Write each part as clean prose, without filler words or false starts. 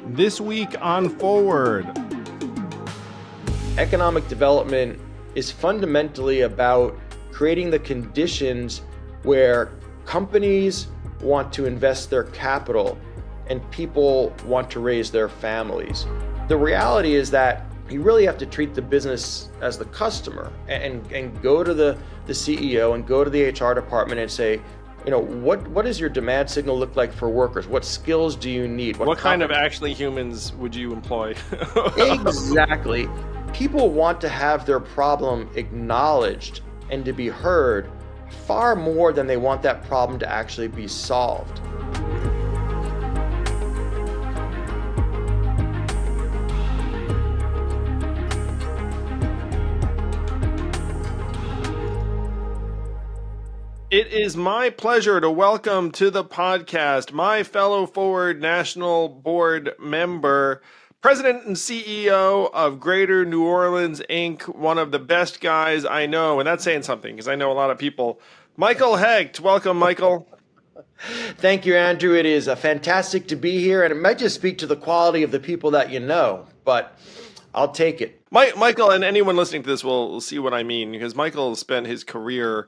This week on Forward. Economic development is fundamentally about creating the conditions where companies want to invest their capital and people want to raise their families. The reality is that you really have to treat the business as the customer and go to the CEO and go to the HR department and say, what does your demand signal look like for workers? What skills do you need? What kind of actually humans would you employ? Exactly. People want to have their problem acknowledged and to be heard far more than they want that problem to actually be solved. It is my pleasure to welcome to the podcast my fellow Forward National Board member, President and CEO of Greater New Orleans, Inc., one of the best guys I know, and that's saying something because I know a lot of people. Michael Hecht, welcome, Michael. Thank you, Andrew. It is fantastic to be here, and it might just speak to the quality of the people that you know, but I'll take it. Michael, and anyone listening to this will see what I mean, because Michael spent his career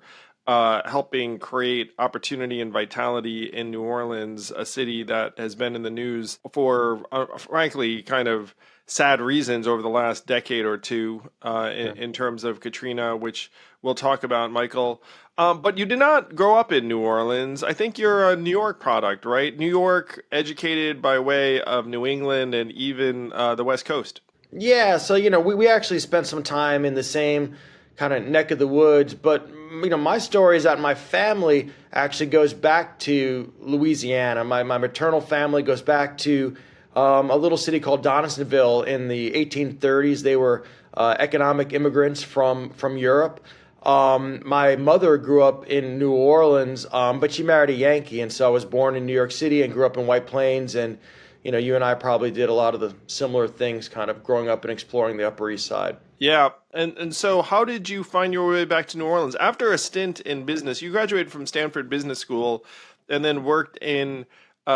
helping create opportunity and vitality in New Orleans, a city that has been in the news for, frankly, kind of sad reasons over the last decade or two in terms of Katrina, which we'll talk about, Michael. But you did not grow up in New Orleans. I think you're a New York product, right? New York, educated by way of New England and even the West Coast. Yeah, so, we actually spent some time in the same kind of neck of the woods, but my story is that my family actually goes back to Louisiana. My maternal family goes back to a little city called Donaldsonville in the 1830s. They were economic immigrants from Europe. My mother grew up in New Orleans, but she married a Yankee, and so I was born in New York City and grew up in White Plains. And you and I probably did a lot of the similar things, kind of growing up and exploring the Upper East Side. Yeah. And so how did you find your way back to New Orleans? After a stint in business, you graduated from Stanford Business School and then worked in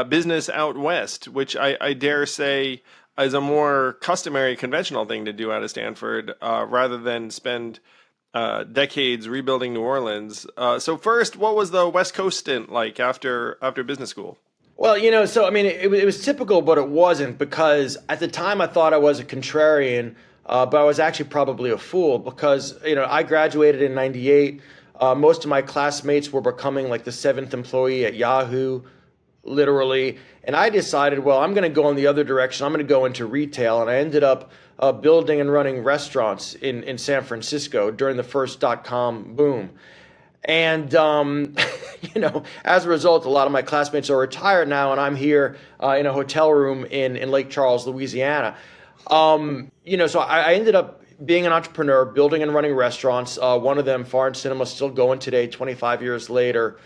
business out west, which I dare say is a more customary, conventional thing to do out of Stanford rather than spend decades rebuilding New Orleans. So first, what was the West Coast stint like after business school? Well, it was typical, but it wasn't, because at the time I thought I was a contrarian, but I was actually probably a fool because, I graduated in 98. Most of my classmates were becoming like the seventh employee at Yahoo, literally. And I decided, well, I'm going to go in the other direction. I'm going to go into retail. And I ended up building and running restaurants in San Francisco during the first .com boom. And, as a result, a lot of my classmates are retired now, and I'm here in a hotel room in Lake Charles, Louisiana. So I ended up being an entrepreneur, building and running restaurants. One of them, Foreign Cinema, still going today, 25 years later.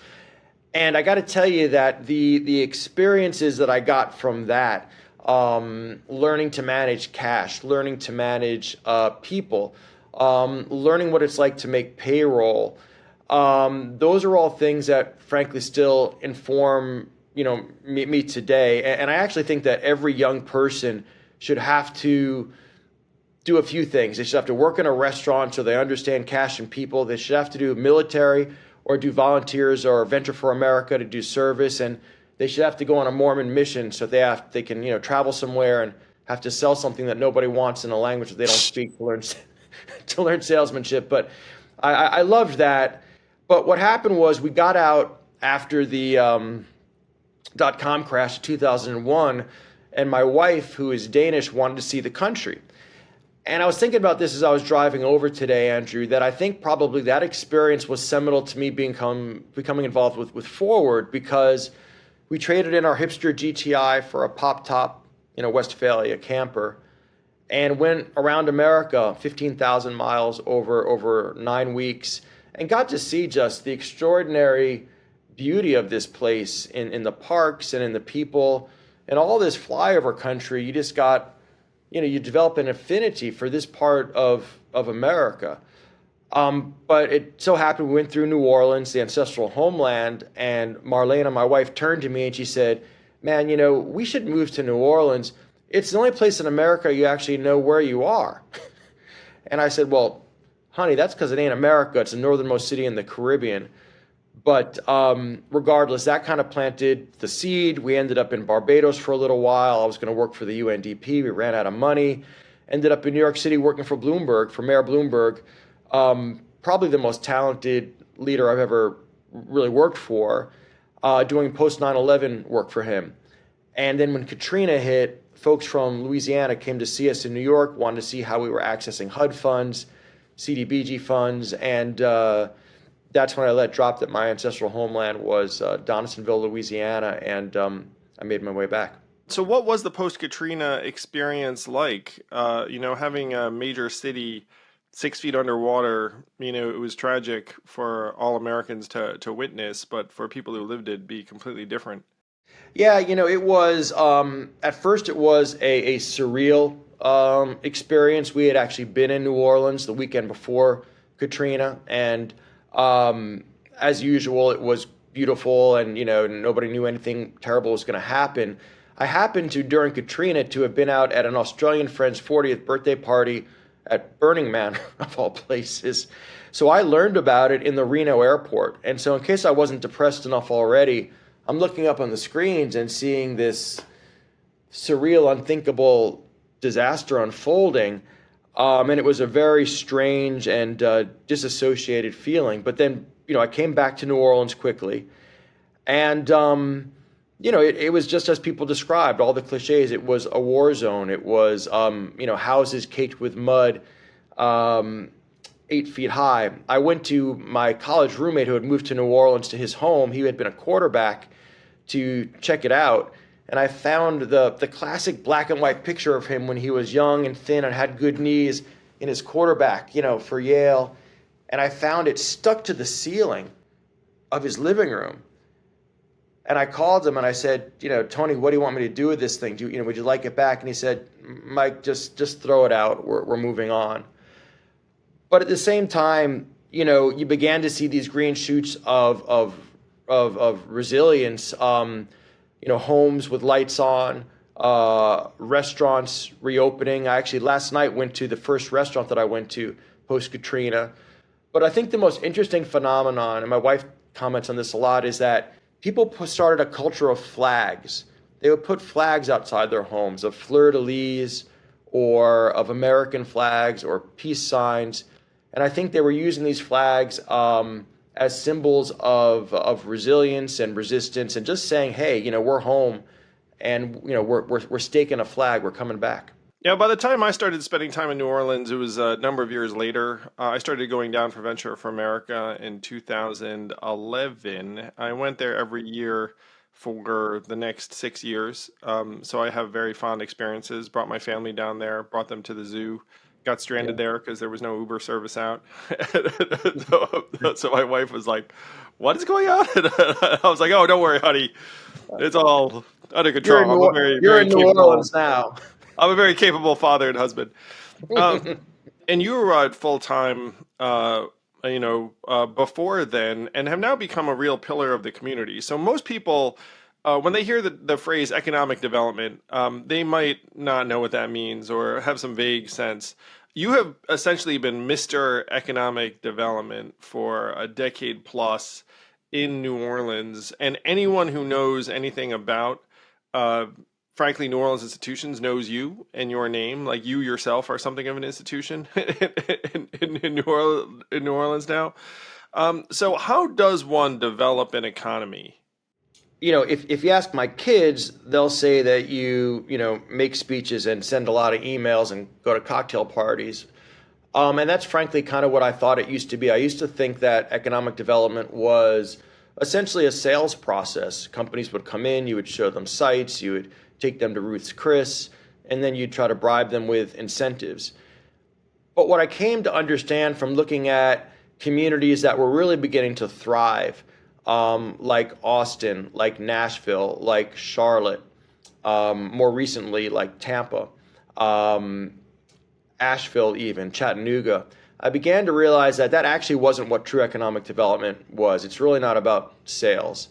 And I got to tell you that the experiences that I got from that, learning to manage cash, learning to manage people, learning what it's like to make payroll, those are all things that, frankly, still inform, me today. And I actually think that every young person should have to do a few things. They should have to work in a restaurant so they understand cash and people. They should have to do military or do volunteers or Venture for America to do service. And they should have to go on a Mormon mission so they can travel somewhere and have to sell something that nobody wants in a language that they don't speak to learn salesmanship. But I loved that. But what happened was we got out after the .com crash in 2001, and my wife, who is Danish, wanted to see the country. And I was thinking about this as I was driving over today, Andrew, that I think probably that experience was seminal to me becoming involved with Forward, because we traded in our hipster GTI for a pop-top, Westphalia camper, and went around America 15,000 miles over 9 weeks, and got to see just the extraordinary beauty of this place in the parks and in the people and all this flyover country. You just got, you develop an affinity for this part of America. But it so happened we went through New Orleans, the ancestral homeland, and Marlena, my wife, turned to me and she said, "Man, we should move to New Orleans it's the only place in America you actually know where you are. And I said, well, honey, that's because it ain't America. It's the northernmost city in the Caribbean. But regardless, that kind of planted the seed. We ended up in Barbados for a little while. I was going to work for the UNDP. We ran out of money. Ended up in New York City working for Bloomberg, for Mayor Bloomberg. Probably the most talented leader I've ever really worked for, doing post 9/11 work for him. And then when Katrina hit, folks from Louisiana came to see us in New York, wanted to see how we were accessing HUD funds, CDBG funds, and that's when I let drop that my ancestral homeland was Donaldsonville, Louisiana, and I made my way back. So what was the post-Katrina experience like? Having a major city 6 feet underwater, it was tragic for all Americans to witness, but for people who lived it, it'd be completely different. Yeah, it was, at first it was a surreal experience. We had actually been in New Orleans the weekend before Katrina, and as usual, it was beautiful, and, nobody knew anything terrible was going to happen. I happened to, during Katrina, to have been out at an Australian friend's 40th birthday party at Burning Man, of all places. So I learned about it in the Reno airport. And so in case I wasn't depressed enough already, I'm looking up on the screens and seeing this surreal, unthinkable disaster unfolding. And it was a very strange and disassociated feeling. But then, I came back to New Orleans quickly. And, it was just as people described, all the cliches. It was a war zone. It was, houses caked with mud, 8 feet high. I went to my college roommate who had moved to New Orleans to his home. He had been a quarterback, to check it out. And I found the classic black and white picture of him when he was young and thin and had good knees in his quarterback, for Yale. And I found it stuck to the ceiling of his living room. And I called him and I said, Tony, what do you want me to do with this thing? Would you like it back? And he said, Mike, just throw it out. We're moving on. But at the same time, you began to see these green shoots of resilience. Homes with lights on, restaurants reopening. I actually last night went to the first restaurant that I went to post Katrina. But I think the most interesting phenomenon, and my wife comments on this a lot, is that people started a culture of flags. They would put flags outside their homes, of fleur-de-lis or of American flags or peace signs. And I think they were using these flags as symbols of resilience and resistance, and just saying, hey, we're home, and we're staking a flag. We're coming back. Yeah, by the time I started spending time in New Orleans, it was a number of years later. I started going down for Venture for America in 2011. I went there every year for the next 6 years. So I have very fond experiences. Brought my family down there, brought them to the zoo, got stranded there because there was no Uber service out. So my wife was like, what is going on? And I was like, oh, don't worry, honey. It's all under control. You're in New Orleans now. I'm a very capable father and husband. And you were full-time, before then, and have now become a real pillar of the community. So most people, when they hear the phrase economic development, they might not know what that means or have some vague sense. You have essentially been Mr. Economic Development for a decade plus in New Orleans, and anyone who knows anything about frankly, New Orleans institutions knows you and your name, like you yourself are something of an institution in New Orleans now. So how does one develop an economy? If you ask my kids, they'll say that you make speeches and send a lot of emails and go to cocktail parties. And that's frankly kind of what I thought it used to be. I used to think that economic development was essentially a sales process. Companies would come in, you would show them sites, you would take them to Ruth's Chris, and then you'd try to bribe them with incentives. But what I came to understand from looking at communities that were really beginning to thrive, like Austin, like Nashville, like Charlotte, more recently like Tampa, Asheville even, Chattanooga, I began to realize that actually wasn't what true economic development was. It's really not about sales.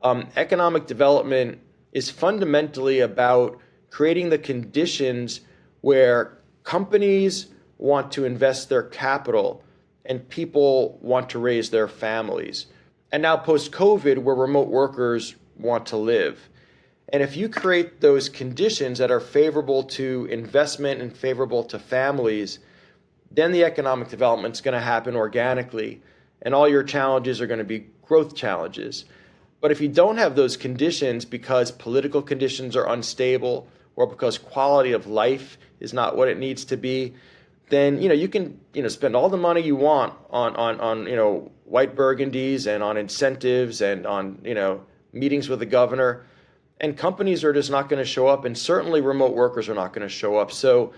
Economic development is fundamentally about creating the conditions where companies want to invest their capital and people want to raise their families. And now post-COVID, where remote workers want to live. And if you create those conditions that are favorable to investment and favorable to families, then the economic development is going to happen organically, and all your challenges are going to be growth challenges. But if you don't have those conditions because political conditions are unstable or because quality of life is not what it needs to be, then you can spend all the money you want on white burgundies and on incentives and on meetings with the governor, and companies are just not going to show up, and certainly remote workers are not going to show up. So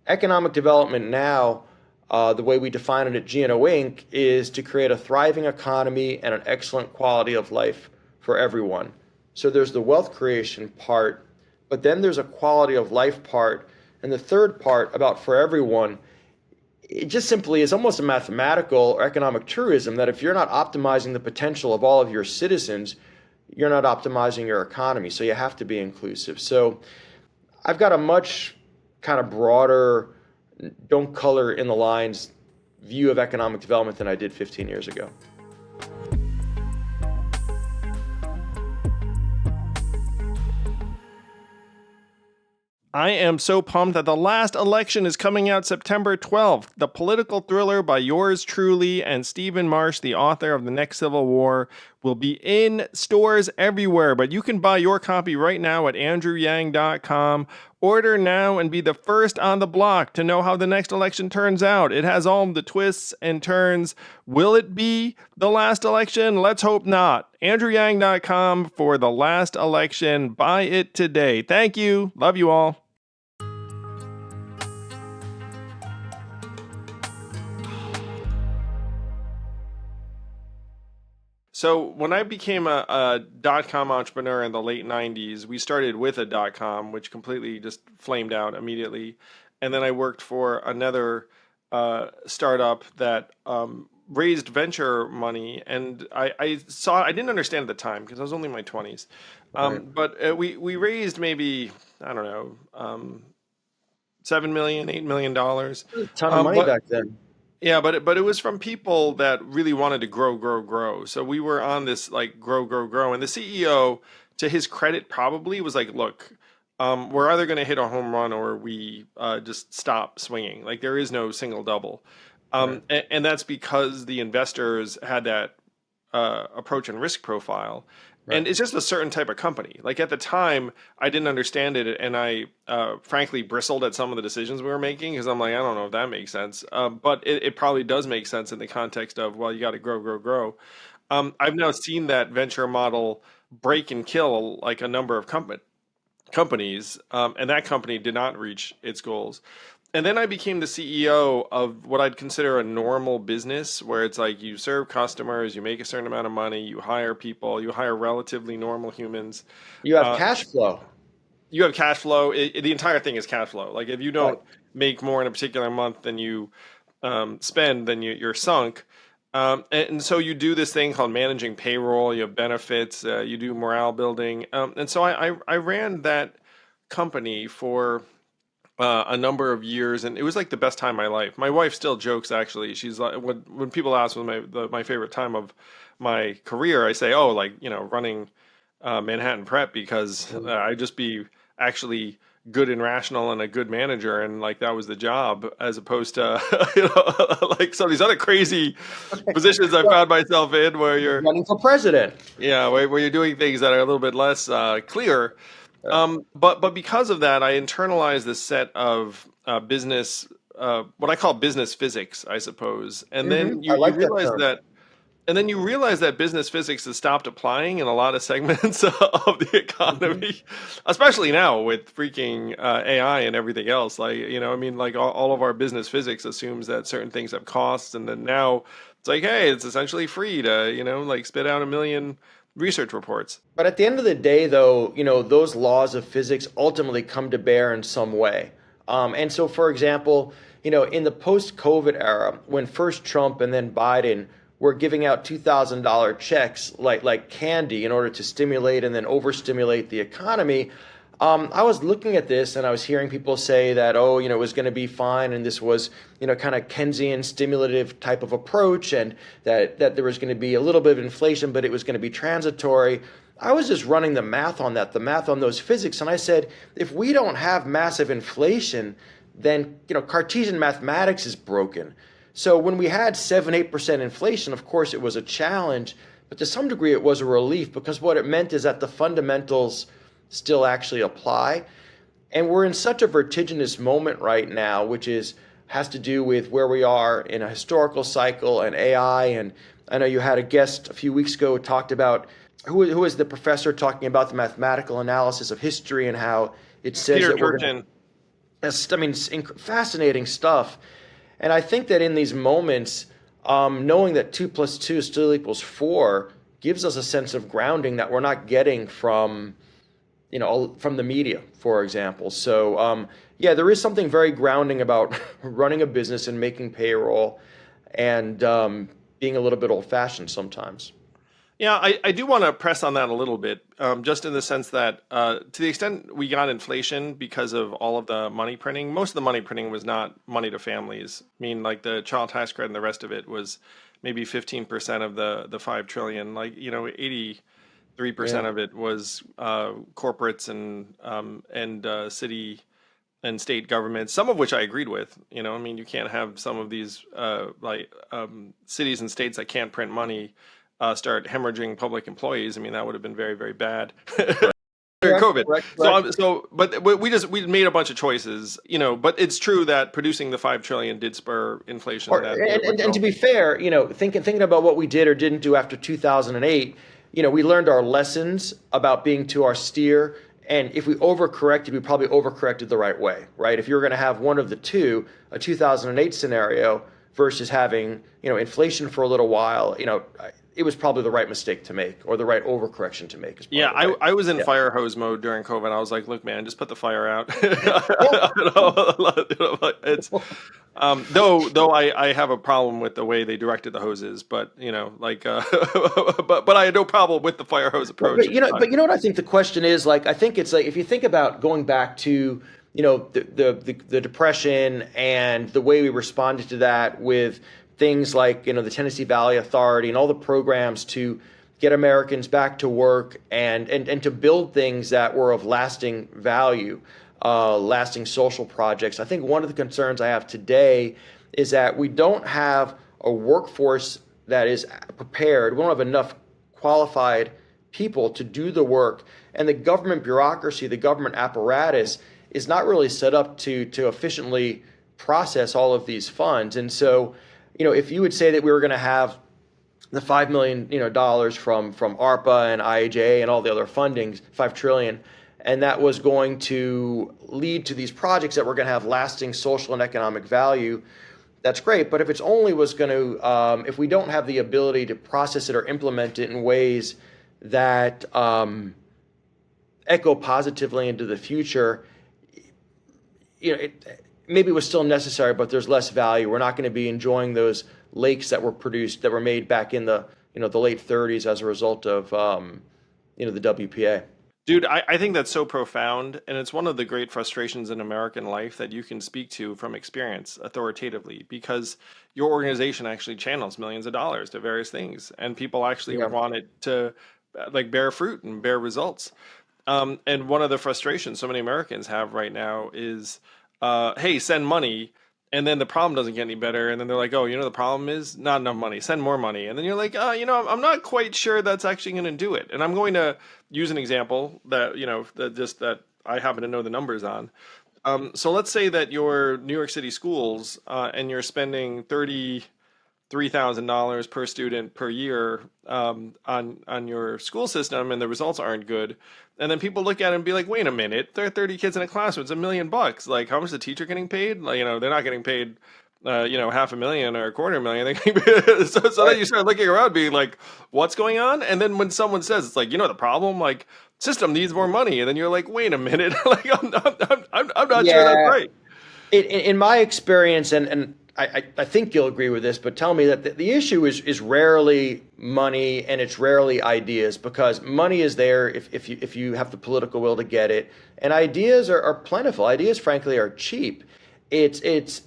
economic development now, the way we define it at GNO Inc., is to create a thriving economy and an excellent quality of life for everyone. So there's the wealth creation part, but then there's a quality of life part. And the third part about for everyone, it just simply is almost a mathematical or economic truism that if you're not optimizing the potential of all of your citizens, you're not optimizing your economy. So you have to be inclusive. So I've got a much kind of broader, don't color in the lines view of economic development than I did 15 years ago. I am so pumped that the last election is coming out September 12th. The political thriller by yours truly and Stephen Marsh, the author of The Next Civil War, will be in stores everywhere, but you can buy your copy right now at andrewyang.com. Order now and be the first on the block to know how the next election turns out. It has all the twists and turns. Will it be the last election? Let's hope not. andrewyang.com for The Last Election. Buy it today. Thank you. Love you all. So when I became a dot-com entrepreneur in the late 90s, we started with a dot-com, which completely just flamed out immediately. And then I worked for another startup that raised venture money. And I didn't understand at the time because I was only in my 20s. Right. But we raised maybe, I don't know, $7 million, $8 million. A ton of money back then. Yeah, but it was from people that really wanted to grow. So we were on this like grow. And the CEO, to his credit, probably was like, look, we're either going to hit a home run or we just stop swinging. Like there is no single double. Right. And that's because the investors had that approach and risk profile. Right. And it's just a certain type of company. Like at the time, I didn't understand it, and I frankly bristled at some of the decisions we were making because I'm like, I don't know if that makes sense. But it probably does make sense in the context of, well, you got to grow. I've now seen that venture model break and kill like a number of companies, and that company did not reach its goals. And then I became the CEO of what I'd consider a normal business where it's like you serve customers, you make a certain amount of money, you hire people, you hire relatively normal humans. You have cash flow. You have cash flow. The entire thing is cash flow. Like if you don't make more in a particular month than you spend, then you're sunk. And so you do this thing called managing payroll, you have benefits, you do morale building. And so I ran that company for a number of years, and it was like the best time of my life. My wife still jokes, actually. She's like, when people ask what my favorite time of my career, I say, oh, like, running Manhattan Prep, because I'd just be actually good and rational and a good manager, and like that was the job, as opposed to like some of these other crazy positions I found myself in where you're running for president. Yeah, where you're doing things that are a little bit less clear. But because of that, I internalized this set of business, what I call business physics, I suppose. And then you realize that business physics has stopped applying in a lot of segments of the economy, especially now with freaking AI and everything else. Like, like all of our business physics assumes that certain things have costs, and then now it's like, hey, it's essentially free to, like spit out 1 million research reports. But at the end of the day, though, those laws of physics ultimately come to bear in some way. And so, for example, in the post-COVID era, when first Trump and then Biden were giving out $2,000 checks like candy in order to stimulate and then overstimulate the economy, I was looking at this and I was hearing people say that, oh, it was going to be fine, and this was, kind of Keynesian stimulative type of approach, and that there was going to be a little bit of inflation, but it was going to be transitory. I was just running the math on that, the math on those physics, and I said, if we don't have massive inflation, then Cartesian mathematics is broken. So when we had 7-8% inflation, of course it was a challenge, but to some degree it was a relief, because what it meant is that the fundamentals still actually apply. And we're in such a vertiginous moment right now, which has to do with where we are in a historical cycle and AI. And I know you had a guest a few weeks ago who talked about, who was the professor talking about the mathematical analysis of history and how it says Peter that we're going Turchin. to, I mean, fascinating stuff. And I think that in these moments, knowing that 2 + 2 still equals 4 gives us a sense of grounding that we're not getting from the media, for example. So, yeah, there is something very grounding about running a business and making payroll, and being a little bit old-fashioned sometimes. Yeah, I do want to press on that a little bit, just in the sense that to the extent we got inflation because of all of the money printing, most of the money printing was not money to families. I mean, like the child tax credit and the rest of it was maybe 15% of the 5 trillion. Like, 83% Yeah. of it was corporates and city and state governments, some of which I agreed with. I mean, you can't have some of these cities and states that can't print money start hemorrhaging public employees. I mean, that would have been very, very bad during Correct, COVID. correct, So, correct. but we made a bunch of choices, But it's true that producing the 5 trillion did spur inflation. Or, That we're and to still. be fair, thinking about what we did or didn't do after 2008, we learned our lessons about being too austere. And if we overcorrected, we probably overcorrected the right way, right? If you were going to have one of the two, a 2008 scenario versus having, inflation for a little while, it was probably the right mistake to make, or the right overcorrection to make, is Yeah, probably right. I was in Yeah. fire hose mode during COVID. I was like, look, man, just put the fire out. Yeah. It's though I have a problem with the way they directed the hoses, but but I had no problem with the fire hose But, approach but at the time. what I think the question is, like, I think it's like, if you think about going back to the depression and the way we responded to that with things like the Tennessee Valley Authority and all the programs to get Americans back to work, and to build things that were of lasting value, lasting social projects. I think one of the concerns I have today is that we don't have a workforce that is prepared. We don't have enough qualified people to do the work, and the government bureaucracy, the government apparatus, is not really set up to efficiently process all of these funds. And so, if you would say that we were going to have the $5 million dollars from ARPA and IIJA and all the other fundings, 5 trillion, and that was going to lead to these projects that were going to have lasting social and economic value, that's great. But if it's only was going to, if we don't have the ability to process it or implement it in ways that echo positively into the future, maybe it was still necessary, but there's less value. We're not going to be enjoying those lakes that were made back in the the late 30s as a result of the WPA. Dude, I think that's so profound, and it's one of the great frustrations in American life that you can speak to from experience authoritatively, because your organization actually channels millions of dollars to various things, and people actually Yeah. want it to like bear fruit and bear results. And one of the frustrations so many Americans have right now is, hey, send money, and then the problem doesn't get any better, and then they're like, oh, the problem is not enough money, send more money, and then you're like, I'm not quite sure that's actually going to do it. And I'm going to use an example that that I happen to know the numbers on. So let's say that your New York City schools, and you're spending $33,000 per student per year, on your school system, and the results aren't good. And then people look at it and be like, wait a minute, there are 30 kids in a classroom, it's $1 million. Like, how much is the teacher getting paid? Like, they're not getting paid, $500,000 or $250,000. They're getting paid. So then Right. you start looking around being like, what's going on? And then when someone says, it's like, the problem, like, system needs more money. And then you're like, wait a minute, like, I'm not sure that's Yeah. right. In my experience, and I think you'll agree with this, but tell me that the issue is rarely money and it's rarely ideas, because money is there if you have the political will to get it, and ideas are plentiful. Ideas, frankly, are cheap. It's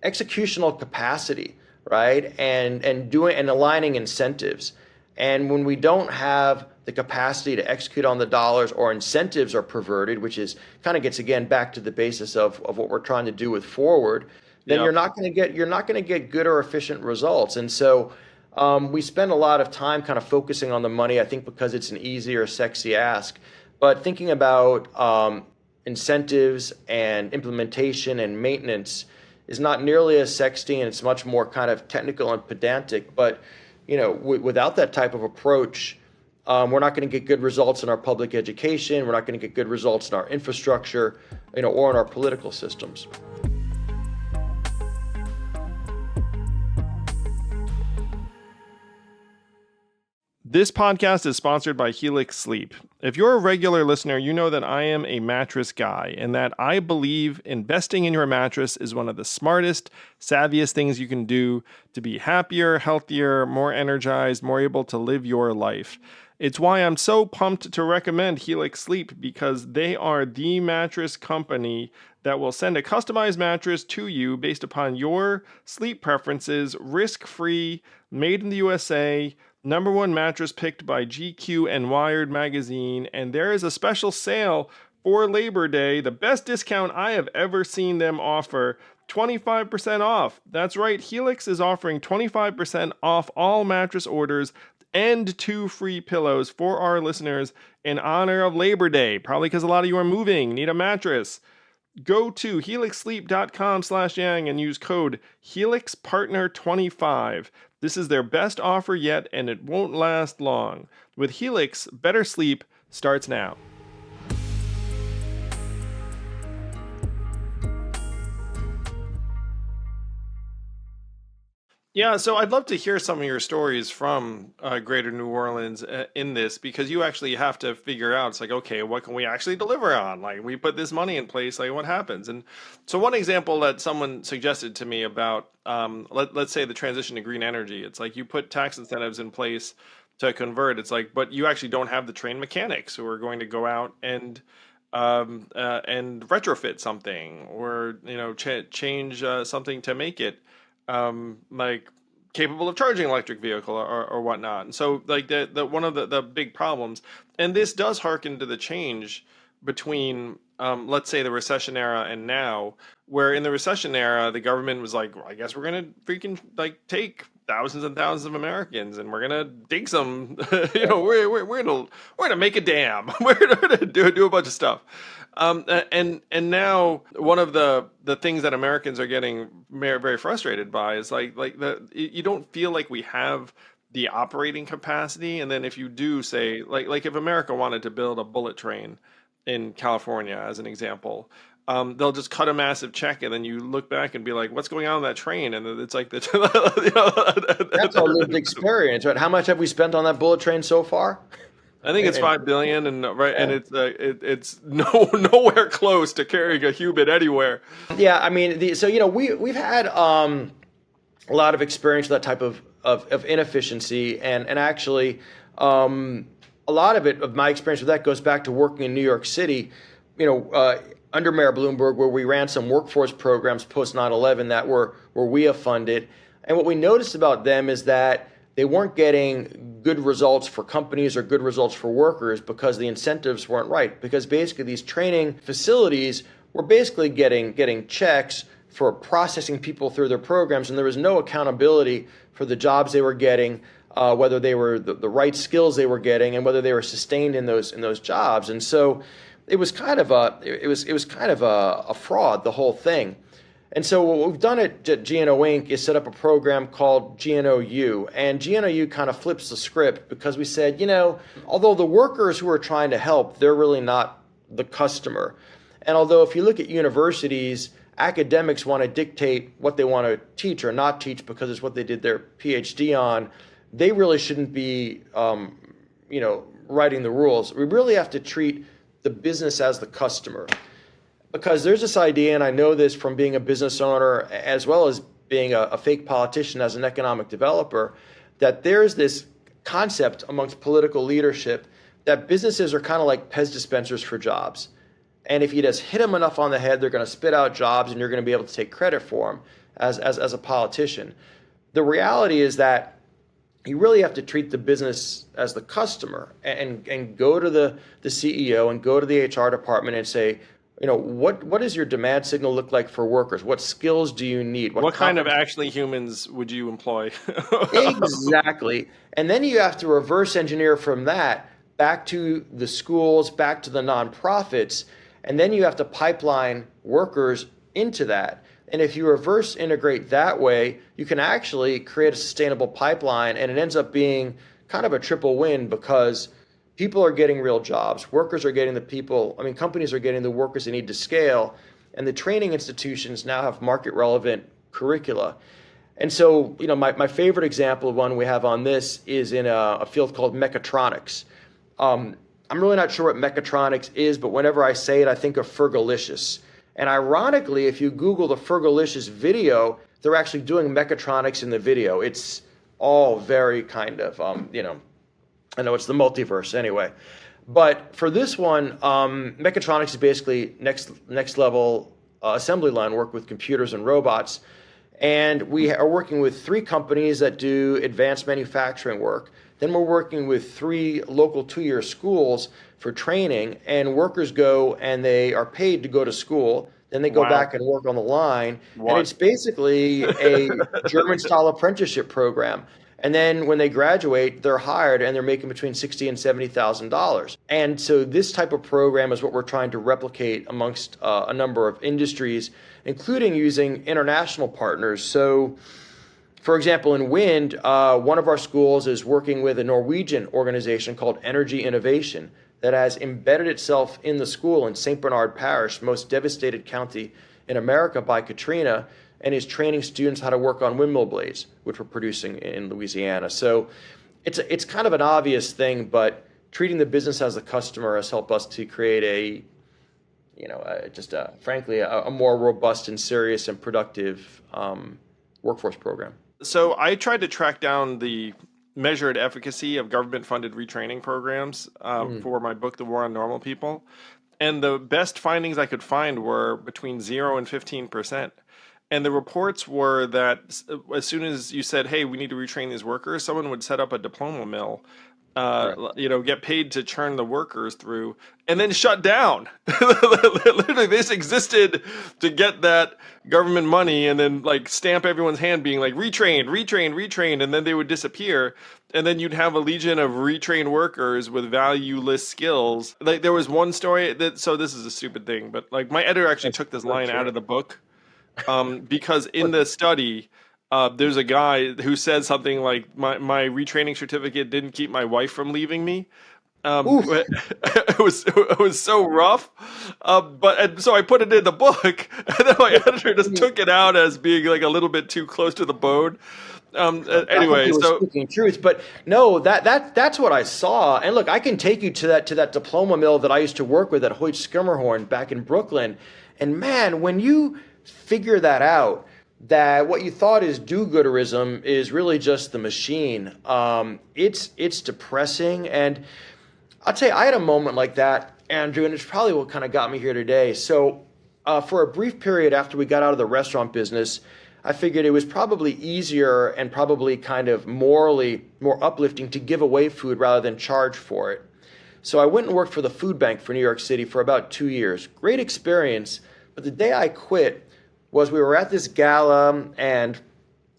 executional capacity, right? And doing and aligning incentives. And when we don't have the capacity to execute on the dollars, or incentives are perverted, which is kind of gets again back to the basis of what we're trying to do with forward, then you're not going to get good or efficient results. And so we spend a lot of time kind of focusing on the money, I think, because it's an easy or sexy ask. But thinking about incentives and implementation and maintenance is not nearly as sexy, and it's much more kind of technical and pedantic. But without that type of approach, we're not going to get good results in our public education. We're not going to get good results in our infrastructure, or in our political systems. This podcast is sponsored by Helix Sleep. If you're a regular listener, you know that I am a mattress guy and that I believe investing in your mattress is one of the smartest, savviest things you can do to be happier, healthier, more energized, more able to live your life. It's why I'm so pumped to recommend Helix Sleep, because they are the mattress company that will send a customized mattress to you based upon your sleep preferences, risk-free, made in the USA, #1 mattress picked by GQ and Wired magazine, and there is a special sale for Labor Day, the best discount I have ever seen them offer, 25% off. That's right, Helix is offering 25% off all mattress orders and 2 free pillows for our listeners in honor of Labor Day, probably because a lot of you are moving, need a mattress. Go to helixsleep.com/yang and use code HelixPartner25. This is their best offer yet, and it won't last long. With Helix, better sleep starts now. Yeah, so I'd love to hear some of your stories from Greater New Orleans in this, because you actually have to figure out, it's like, okay, what can we actually deliver on? Like, we put this money in place, like what happens? And so one example that someone suggested to me about, let's say the transition to green energy, it's like you put tax incentives in place to convert. It's like, but you actually don't have the trained mechanics who are going to go out and retrofit something, or change something to make it like capable of charging an electric vehicle or whatnot. And so like the one of the big problems, and this does harken to the change between let's say the recession era and now, where in the recession era the government was like, well, I guess we're gonna freaking like take thousands and thousands of Americans and we're gonna dig some we're gonna make a dam. We're gonna do a bunch of stuff. And now one of the things that Americans are getting very, very frustrated by is like you don't feel like we have the operating capacity. And then if you do, say like if America wanted to build a bullet train in California as an example, they'll just cut a massive check, and then you look back and be like, what's going on that train? And it's like that's our lived experience, right? How much have we spent on that bullet train so far? I think it's $5 billion, and and it's nowhere close to carrying a human anywhere. Yeah, I mean, we've had a lot of experience with that type of inefficiency, and actually a lot of my experience with that goes back to working in New York City, under Mayor Bloomberg, where we ran some workforce programs post 9/11 that were WIA funded, and what we noticed about them is that they weren't getting good results for companies or good results for workers because the incentives weren't right. Because basically these training facilities were basically getting checks for processing people through their programs, and there was no accountability for the jobs they were getting, whether they were the right skills they were getting, and whether they were sustained in those jobs. And so it was kind of a fraud, the whole thing. And so what we've done at GNO Inc. is set up a program called GNOU. And GNOU kind of flips the script, because we said, although the workers who are trying to help, they're really not the customer. And although if you look at universities, academics want to dictate what they want to teach or not teach because it's what they did their PhD on, they really shouldn't be, writing the rules. We really have to treat the business as the customer. Because there's this idea, and I know this from being a business owner as well as being a fake politician as an economic developer, that there's this concept amongst political leadership that businesses are kind of like Pez dispensers for jobs. And if you just hit them enough on the head, they're going to spit out jobs and you're going to be able to take credit for them as a politician. The reality is that you really have to treat the business as the customer and go to the CEO and go to the HR department and say, what does your demand signal look like for workers? What skills do you need? What kind of actually humans would you employ? Exactly. And then you have to reverse engineer from that back to the schools, back to the nonprofits, and then you have to pipeline workers into that. And if you reverse integrate that way, you can actually create a sustainable pipeline, and it ends up being kind of a triple win because people are getting real jobs, workers are getting companies are getting the workers they need to scale, and the training institutions now have market relevant curricula. And so, my favorite example of one we have on this is in a field called mechatronics. I'm really not sure what mechatronics is, but whenever I say it, I think of Fergalicious. And ironically, if you Google the Fergalicious video, they're actually doing mechatronics in the video. It's all very kind of, I know it's the multiverse anyway. But for this one, mechatronics is basically next level assembly line work with computers and robots. And we are working with 3 companies that do advanced manufacturing work. Then we're working with 3 local 2-year schools for training, and workers go and they are paid to go to school. Then they go back and work on the line. And it's basically a German-style apprenticeship program. And then when they graduate, they're hired and they're making between $60,000 and $70,000. And so this type of program is what we're trying to replicate amongst a number of industries, including using international partners. So, for example, in wind, one of our schools is working with a Norwegian organization called Energy Innovation that has embedded itself in the school in St. Bernard Parish, most devastated county in America by Katrina, and is training students how to work on windmill blades, which we're producing in Louisiana. So it's kind of an obvious thing, but treating the business as a customer has helped us to create frankly, a more robust and serious and productive workforce program. So I tried to track down the measured efficacy of government-funded retraining programs for my book, The War on Normal People. And the best findings I could find were between 0 and 15%. And the reports were that as soon as you said, hey, we need to retrain these workers, someone would set up a diploma mill, get paid to churn the workers through, and then shut down. Literally, this existed to get that government money and then stamp everyone's hand being retrained, and then they would disappear. And then you'd have a legion of retrained workers with valueless skills. There was one story so this is a stupid thing, but my editor actually took this line out of the book. Because in the study, there's a guy who said something like, my retraining certificate didn't keep my wife from leaving me. It was so rough. So I put it in the book, and then my editor just took it out as being a little bit too close to the bone. Anyway, so speaking truth, but no, that's what I saw. And look, I can take you to that diploma mill that I used to work with at Hoyt Skimmerhorn back in Brooklyn. And man, when you figure that out, that what you thought is do-gooderism is really just the machine. It's depressing. And I'll tell you, I had a moment like that, Andrew, and it's probably what kind of got me here today. So for a brief period after we got out of the restaurant business, I figured it was probably easier and probably kind of morally more uplifting to give away food rather than charge for it. So I went and worked for the food bank for New York City for about 2 years. Great experience. But the day I quit was we were at this gala, and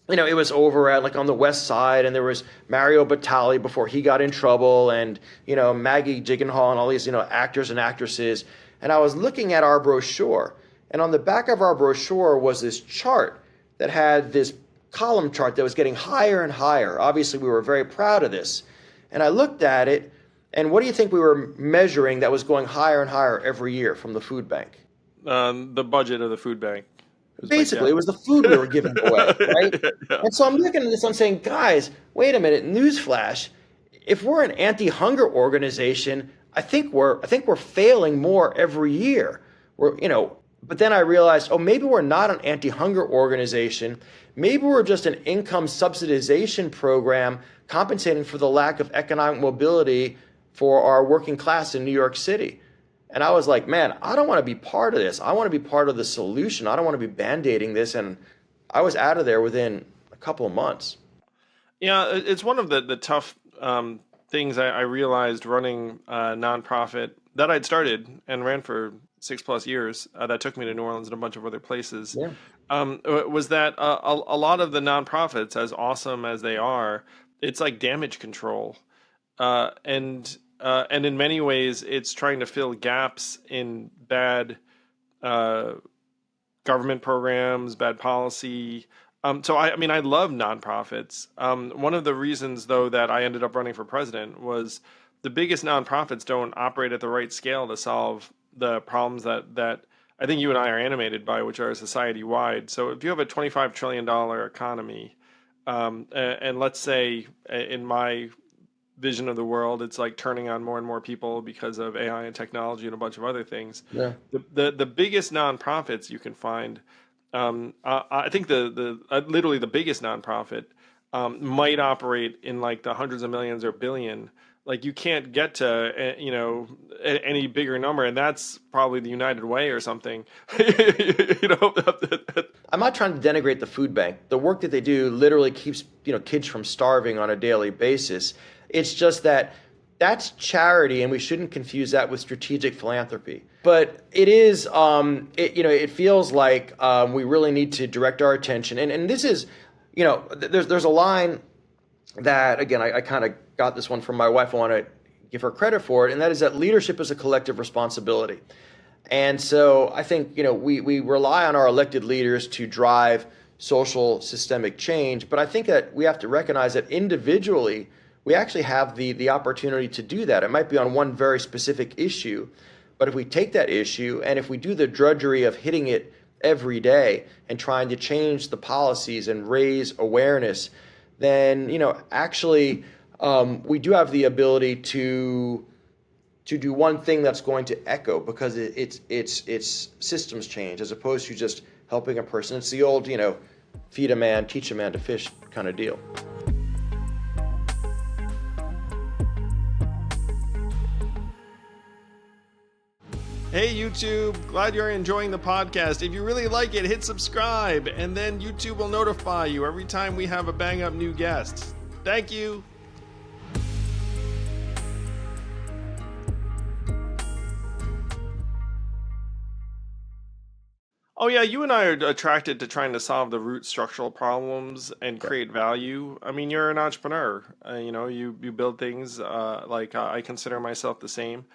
it was over at on the West Side, and there was Mario Batali before he got in trouble, and Maggie Gyllenhaal and all these actors and actresses. And I was looking at our brochure, and on the back of our brochure was this chart that had this column chart that was getting higher and higher. Obviously, we were very proud of this. And I looked at it, and what do you think we were measuring that was going higher and higher every year from the food bank? The budget of the food bank. Basically, it was the food we were giving away, right? Yeah. And so I'm looking at this, I'm saying, guys, wait a minute, newsflash. If we're an anti-hunger organization, I think we're failing more every year. We're, But then I realized, oh, maybe we're not an anti-hunger organization. Maybe we're just an income subsidization program compensating for the lack of economic mobility for our working class in New York City. And I was like, man, I don't want to be part of this. I want to be part of the solution. I don't want to be band-aiding this. And I was out of there within a couple of months. Yeah, it's one of the tough things I realized running a nonprofit that I'd started and ran for 6+ years. That took me to New Orleans and a bunch of other places. Yeah. Was that a lot of the nonprofits, as awesome as they are, it's like damage control, and in many ways, it's trying to fill gaps in bad government programs, bad policy. So I mean, I love nonprofits. One of the reasons, though, that I ended up running for president was the biggest nonprofits don't operate at the right scale to solve the problems that I think you and I are animated by, which are society wide. So if you have a $25 trillion economy, and let's say in my vision of the world, it's like turning on more and more people because of AI and technology and a bunch of other things. Yeah. The biggest nonprofits you can find, I think the literally the biggest nonprofit might operate in like the hundreds of millions or billion. Like you can't get to any bigger number, and that's probably the United Way or something. you know, I'm not trying to denigrate the food bank. The work that they do literally keeps kids from starving on a daily basis. It's just that that's charity, and we shouldn't confuse that with strategic philanthropy. But it is, it feels like we really need to direct our attention. And this is, there's a line that, again, I kind of got this one from my wife. I want to give her credit for it, and that is that leadership is a collective responsibility. And so I think, we rely on our elected leaders to drive social systemic change, but I think that we have to recognize that individually, we actually have the opportunity to do that. It might be on one very specific issue, but if we take that issue and if we do the drudgery of hitting it every day and trying to change the policies and raise awareness, then actually we do have the ability to do one thing that's going to echo, because it's systems change as opposed to just helping a person. It's the old feed a man, teach a man to fish kind of deal. Hey YouTube, glad you're enjoying the podcast. If you really like it, hit subscribe, and then YouTube will notify you every time we have a bang up new guest. Thank you. Oh yeah, you and I are attracted to trying to solve the root structural problems and create value. I mean, you're an entrepreneur. You build things. I consider myself the same.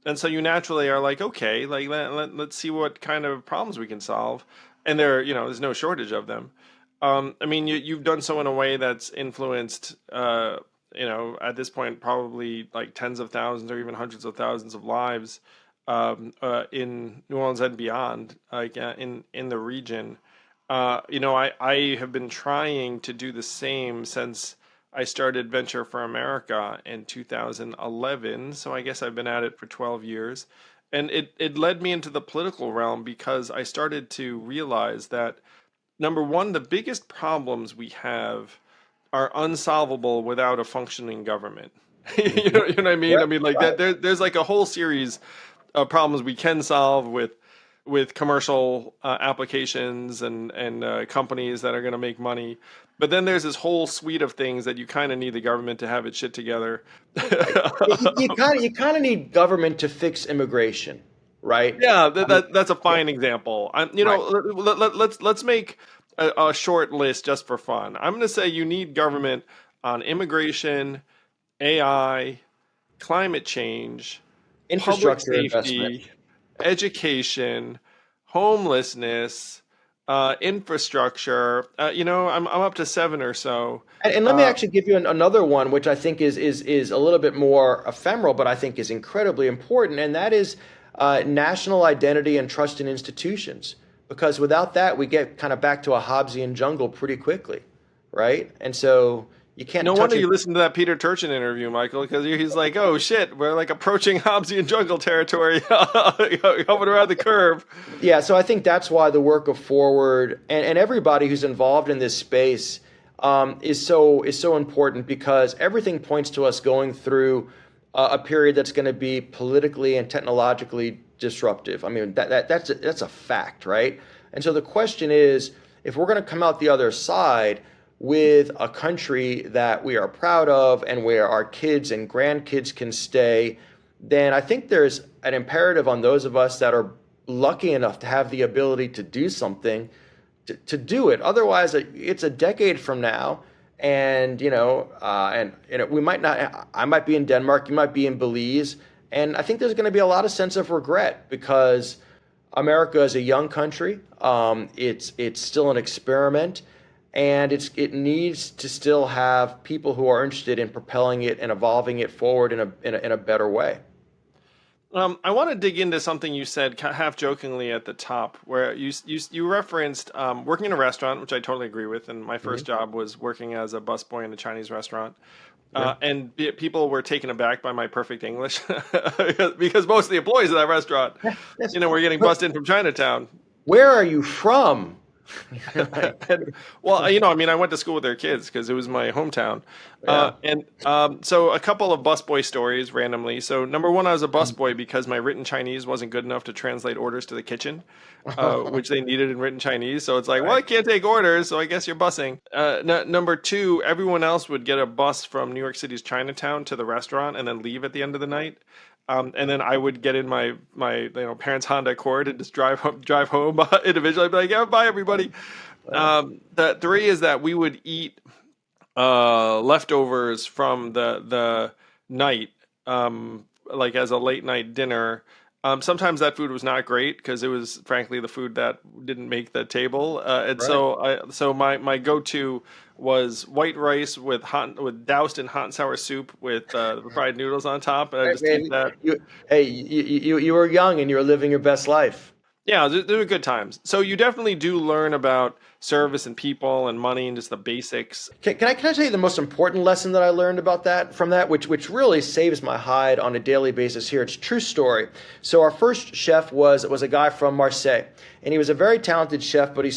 And so you naturally are like, okay, like let's see what kind of problems we can solve. And there's no shortage of them. I mean, you've done so in a way that's influenced, at this point, probably like tens of thousands or even hundreds of thousands of lives in New Orleans and beyond, like in the region. I have been trying to do the same since I started Venture for America in 2011, so I guess I've been at it for 12 years. And it led me into the political realm because I started to realize that, number one, the biggest problems we have are unsolvable without a functioning government. You know what I mean? Yep. I mean, like that. There's like a whole series of problems we can solve with commercial applications and companies that are going to make money. But then there's this whole suite of things that you kind of need the government to have its shit together. You kind of need government to fix immigration, right? Yeah, that's a fine example. Let's make a short list just for fun. I'm going to say you need government on immigration, AI, climate change, Infrastructure public safety, investment, education, homelessness, infrastructure. I'm up to 7 or so. and let me actually give you another one, which I think is a little bit more ephemeral, but I think is incredibly important, and that is national identity and trust in institutions. Because without that, we get kind of back to a Hobbesian jungle pretty quickly, right? And so, You can't No touch wonder it. you listened to that Peter Turchin interview, Michael, because he's like, "Oh shit, we're like approaching Hobbesian jungle territory, coming around the curve." Yeah, so I think that's why the work of Forward and everybody who's involved in this space is so important because everything points to us going through a period that's going to be politically and technologically disruptive. I mean that's a fact, right? And so the question is, if we're going to come out the other side with a country that we are proud of and where our kids and grandkids can stay, then I think there's an imperative on those of us that are lucky enough to have the ability to do something to do it. Otherwise, it's a decade from now, and we might not. I might be in Denmark, you might be in Belize, and I think there's going to be a lot of sense of regret because America is a young country. It's still an experiment, and it needs to still have people who are interested in propelling it and evolving it forward in a better way. I want to dig into something you said half jokingly at the top, where you referenced working in a restaurant, which I totally agree with. And my first Hmm. job was working as a busboy in a Chinese restaurant, Yeah. and people were taken aback by my perfect English because most of the employees of that restaurant, Yes. were getting bussed in from Chinatown. Where are you from? Like, And well, I mean, I went to school with their kids because it was my hometown. yeah. And so a couple of busboy stories randomly. So number one, I was a busboy because my written Chinese wasn't good enough to translate orders to the kitchen, which they needed in written Chinese. So it's like, well, Right. I can't take orders, so I guess you're busing. Number two, everyone else would get a bus from New York City's Chinatown to the restaurant and then leave at the end of the night. And then I would get in my parents' Honda Accord and just drive home individually. I'd be like, yeah, bye everybody. Yeah. The three is that we would eat leftovers from the night, like as a late night dinner. Sometimes that food was not great because it was frankly the food that didn't make the table, and Right. so my go to was white rice with doused in hot and sour soup with fried noodles on top, and I Right, just eat man. that. You were young and you were living your best life. Yeah, there were good times. So you definitely do learn about service and people and money and just the basics. Can I tell you the most important lesson that I learned about that from that, which really saves my hide on a daily basis here? It's a true story. So our first chef was a guy from Marseille, and he was a very talented chef, but he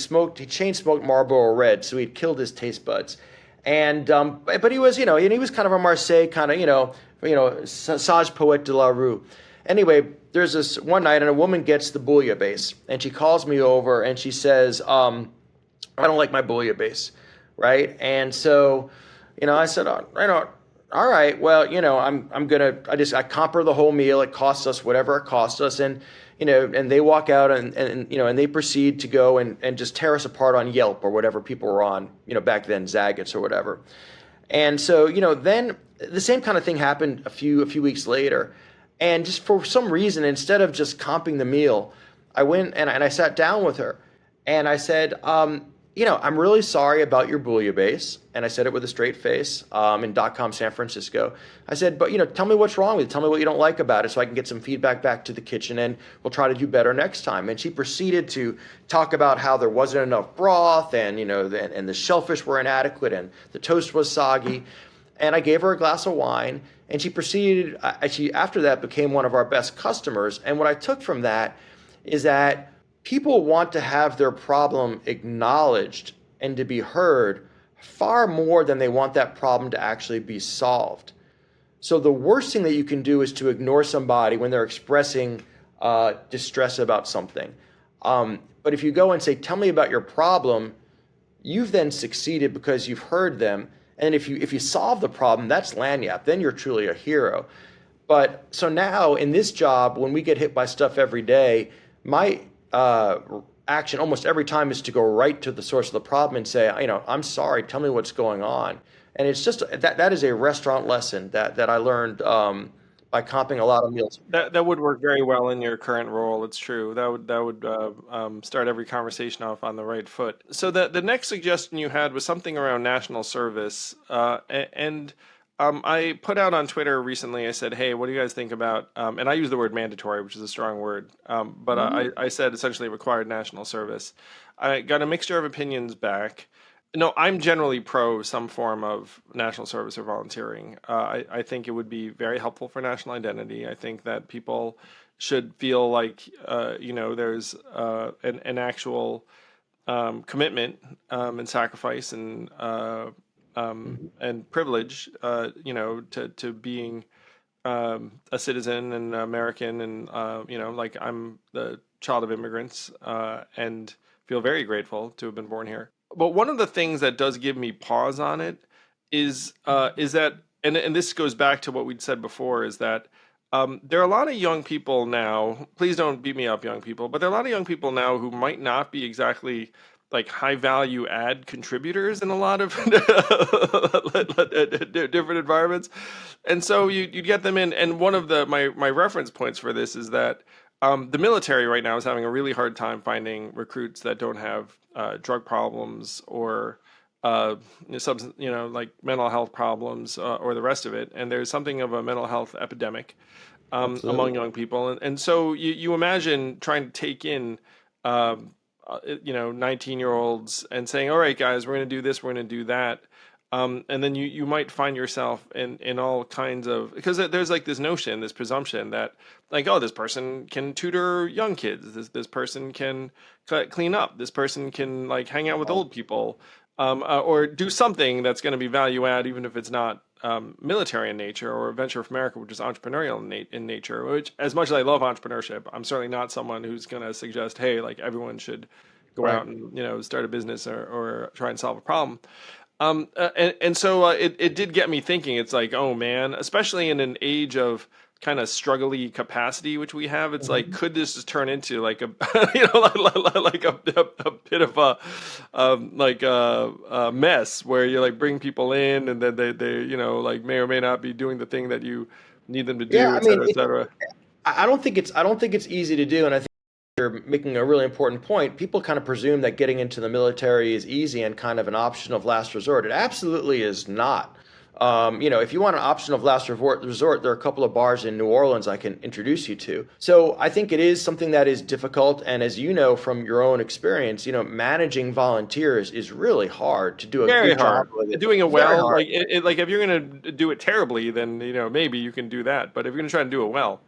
chain smoked Marlboro Red, so he'd killed his taste buds. And but he was and he was kind of a Marseille kind of sage poète de la rue. Anyway, there's this one night, and a woman gets the bouillabaisse, and she calls me over, and she says, I don't like my bouillabaisse, right? And so, I said, all right, well, I comp her the whole meal. It costs us whatever it costs us, and and they walk out and they proceed to go and just tear us apart on Yelp or whatever people were on, back then, Zagat's or whatever. And so, then the same kind of thing happened a few weeks later. And just for some reason, instead of just comping the meal, I went and I sat down with her and I said, I'm really sorry about your bouillabaisse. And I said it with a straight face in .com San Francisco. I said, but, tell me what's wrong with it. Tell me what you don't like about it so I can get some feedback back to the kitchen and we'll try to do better next time. And she proceeded to talk about how there wasn't enough broth and, and the shellfish were inadequate and the toast was soggy. And I gave her a glass of wine, and she proceeded. She after that became one of our best customers. And what I took from that is that people want to have their problem acknowledged and to be heard far more than they want that problem to actually be solved. So the worst thing that you can do is to ignore somebody when they're expressing distress about something. But if you go and say, "Tell me about your problem," you've then succeeded because you've heard them. And if you solve the problem, that's lagniappe. Then you're truly a hero. But so now in this job, when we get hit by stuff every day, my action almost every time is to go right to the source of the problem and say, I'm sorry, tell me what's going on. And it's just that is a restaurant lesson that I learned by comping a lot of meals. That would work very well in your current role. It's true. That would start every conversation off on the right foot. So the next suggestion you had was something around national service, and I put out on Twitter recently. I said, "Hey, what do you guys think about?" And I use the word mandatory, which is a strong word, but I said essentially required national service. I got a mixture of opinions back. No, I'm generally pro some form of national service or volunteering. I think it would be very helpful for national identity. I think that people should feel like, there's an actual commitment and sacrifice and privilege, to being a citizen and American, and like I'm the child of immigrants, and feel very grateful to have been born here. But one of the things that does give me pause on it is that, and this goes back to what we'd said before, is that there are a lot of young people now. Please don't beat me up, young people. But there are a lot of young people now who might not be exactly like high value add contributors in a lot of different environments, and so you get them in. And one of my reference points for this is that the military right now is having a really hard time finding recruits that don't have drug problems or like mental health problems, or the rest of it. And there's something of a mental health epidemic among Absolutely. young people. And so you imagine trying to take in, um, 19-year-olds and saying, all right, guys, we're going to do this, we're going to do that. And then you might find yourself in all kinds of, because there's like this notion, this presumption that like, oh, this person can tutor young kids, this person can clean up, this person can like hang out with Right. old people, or do something that's going to be value add, even if it's not military in nature, or Venture for America, which is entrepreneurial in nature. Which, as much as I love entrepreneurship, I'm certainly not someone who's going to suggest, hey, like everyone should go Right. out and start a business, or try and solve a problem. And so it did get me thinking. It's like, oh man, especially in an age of kind of struggly capacity, which we have, it's like, Mhm. could this just turn into like a, like a bit of a mess where you like bring people in, and then they like may or may not be doing the thing that you need them to Yeah, do, I et mean, cetera, et cetera. I don't think it's easy to do, and I think you're making a really important point. People kind of presume that getting into the military is easy and kind of an option of last resort. It absolutely is not. If you want an option of last resort, there are a couple of bars in New Orleans I can introduce you to. So I think it is something that is difficult, and as you know from your own experience, managing volunteers is really hard to do a Very good job hard. with it. Doing it Very well, hard. like if you're gonna do it terribly, then maybe you can do that. But if you're gonna try and do it well,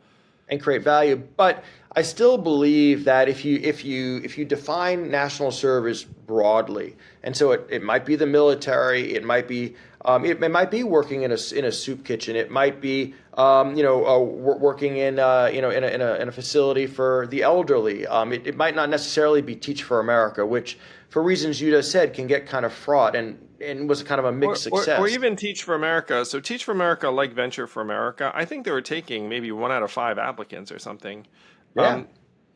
And create value. But I still believe that if you define national service broadly, and so it might be the military, it might be it might be working in a soup kitchen, it might be working in in a facility for the elderly. It might not necessarily be Teach for America, which for reasons you just said can get kind of fraught and was kind of a or, mixed or success. even Teach for America. So Teach for America, like Venture for America, I think they were taking maybe 1 out of 5 applicants or something. Yeah. Um,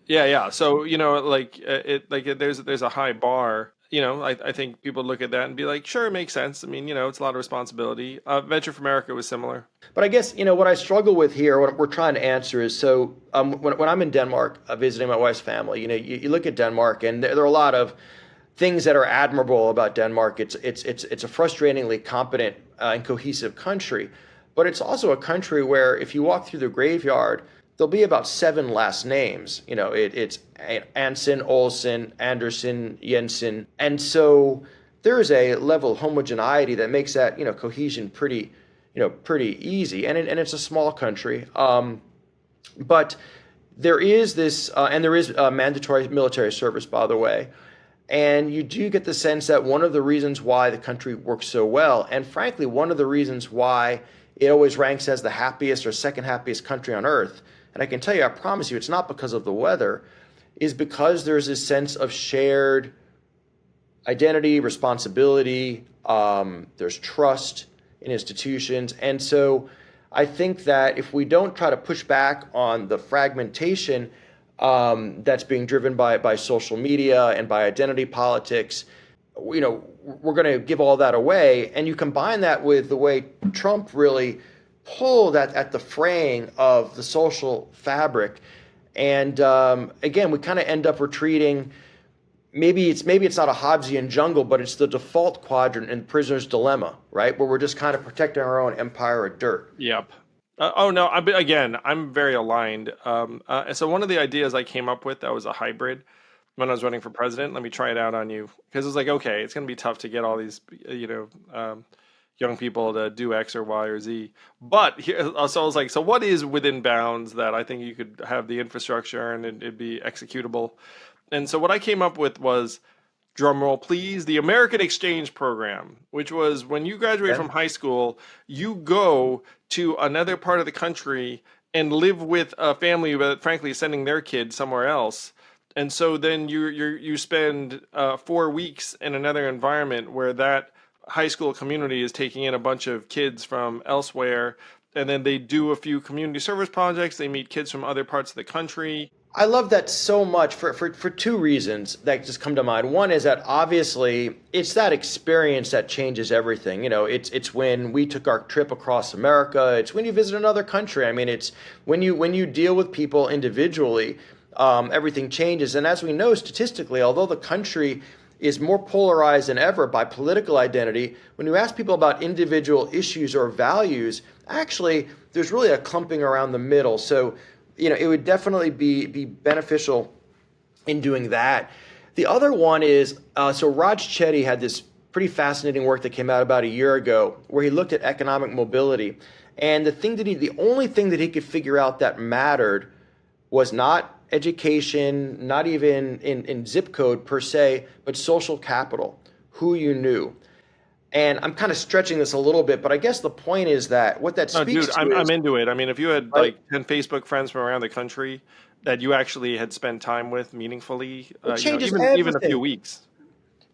yeah, yeah. So there's a high bar. I think people look at that and be like, sure, it makes sense. I mean, it's a lot of responsibility. Venture for America was similar. But I guess, what I struggle with here, what we're trying to answer is so when I'm in Denmark visiting my wife's family, you look at Denmark and there are a lot of things that are admirable about Denmark. It's a frustratingly competent and cohesive country, but it's also a country where if you walk through the graveyard, there'll be about 7 last names. It's Anson, Olsen, Anderson, Jensen, and so there is a level of homogeneity that makes that cohesion pretty easy, and it's a small country. But there is this, and there is mandatory military service, by the way. And you do get the sense that one of the reasons why the country works so well, and frankly, one of the reasons why it always ranks as the happiest or second happiest country on earth, and I can tell you, I promise you, it's not because of the weather, is because there's this sense of shared identity, responsibility, there's trust in institutions. And so I think that if we don't try to push back on the fragmentation that's being driven by social media and by identity politics, we're going to give all that away. And you combine that with the way Trump really pulled at the fraying of the social fabric. And again, we kind of end up retreating. Maybe it's not a Hobbesian jungle, but it's the default quadrant in Prisoner's Dilemma, right? Where we're just kind of protecting our own empire of dirt. Yep. Oh no! Again, I'm very aligned. So one of the ideas I came up with that was a hybrid when I was running for president. Let me try it out on you, because it was like, okay, it's going to be tough to get all these, young people to do X or Y or Z. But here, so I was like, so what is within bounds that I think you could have the infrastructure and it'd be executable? And so what I came up with was, drum roll please, the American Exchange Program, which was when you graduate Yeah. from high school, you go to another part of the country and live with a family that frankly is sending their kid somewhere else. And so then you spend 4 weeks in another environment where that high school community is taking in a bunch of kids from elsewhere, and then they do a few community service projects. They meet kids from other parts of the country. I love that so much for two reasons that just come to mind. One is that obviously it's that experience that changes everything. It's when we took our trip across America. It's when you visit another country. I mean, it's when you deal with people individually, everything changes. And as we know statistically, although the country is more polarized than ever by political identity, when you ask people about individual issues or values, actually there's really a clumping around the middle. So it would definitely be beneficial in doing that. The other one is, so Raj Chetty had this pretty fascinating work that came out about a year ago where he looked at economic mobility. And the only thing that he could figure out that mattered was not education, not even in zip code per se, but social capital, who you knew. And I'm kind of stretching this a little bit, but I guess the point is that what that Oh, speaks dude, to I'm is, into it. I mean, if you had right, like 10 Facebook friends from around the country that you actually had spent time with meaningfully, it changes even a few everything. weeks.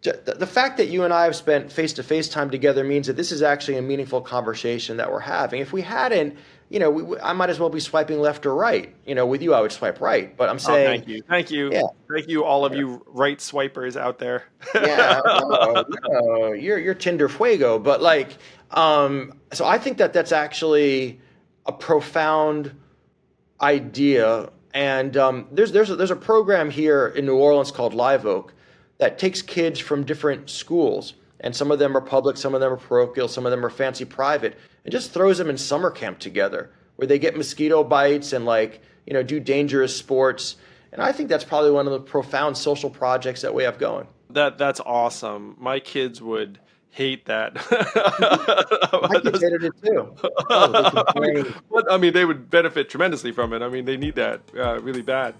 The fact that you and I have spent face-to-face time together means that this is actually a meaningful conversation that we're having. If we hadn't, I might as well be swiping left or right. With you, I would swipe right. But I'm Oh, saying, thank you. Thank you. yeah, Thank you, all of you right swipers out there. yeah, no, you're Tinder fuego. But so I think that that's actually a profound idea. And there's a program here in New Orleans called Live Oak that takes kids from different schools, and some of them are public, some of them are parochial, some of them are fancy private, and just throws them in summer camp together where they get mosquito bites and do dangerous sports. And I think that's probably one of the profound social projects that we have going. That's awesome. My kids would hate that. My kids hated it too. Oh, they complain. I mean, they would benefit tremendously from it. I mean, they need that really bad.